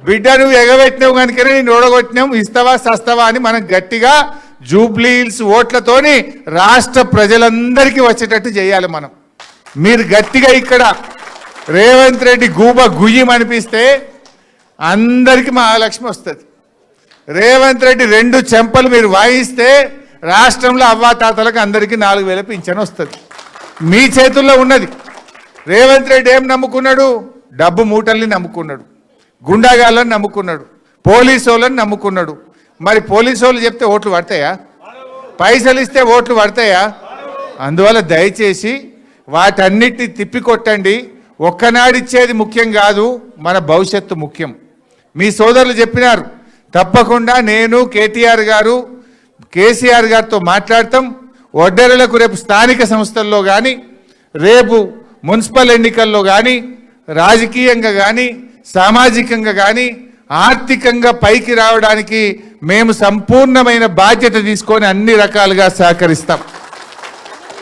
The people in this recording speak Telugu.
బిడ్డ నువ్వు ఎగబెట్టినావు కనుకనే నేను ఓడగొట్టినాం, ఇస్తావా సస్తావా అని మనం గట్టిగా జూబ్లీహిల్స్ ఓట్లతోని రాష్ట్ర ప్రజలందరికీ వచ్చేటట్టు చేయాలి మనం. మీరు గట్టిగా ఇక్కడ రేవంత్ రెడ్డి గూబ గుయ్యం అనిపిస్తే అందరికీ మహాలక్ష్మి వస్తుంది. రేవంత్ రెడ్డి 2 చెంపలు మీరు వాయిస్తే రాష్ట్రంలో అవ్వాతాతలకు అందరికీ 4,000 పింఛన్ వస్తుంది. మీ చేతుల్లో ఉన్నది. రేవంత్ రెడ్డి ఏం నమ్ముకున్నాడు? డబ్బు మూటల్ని నమ్ముకున్నాడు, గుండాగాళ్ళని నమ్ముకున్నాడు, పోలీసు వాళ్ళని నమ్ముకున్నాడు. మరి పోలీసు వాళ్ళు చెప్తే ఓట్లు పడతాయా? పైసలు ఇస్తే ఓట్లు పడతాయా? అందువల్ల దయచేసి వాటన్నిటిని తిప్పికొట్టండి. ఒక్కనాడిచ్చేది ముఖ్యం కాదు, మన భవిష్యత్తు ముఖ్యం. మీ సోదరులు చెప్పినారు, తప్పకుండా నేను కేటీఆర్ గారు కేసీఆర్ గారితో మాట్లాడతాం. ఒడ్డెరలకు రేపు స్థానిక సంస్థల్లో కానీ, రేపు మున్సిపల్ ఎన్నికల్లో కానీ, రాజకీయంగా కానీ, సామాజికంగా కానీ, ఆర్థికంగా పైకి రావడానికి మేము సంపూర్ణమైన బాధ్యత తీసుకొని అన్ని రకాలుగా సహకరిస్తాం.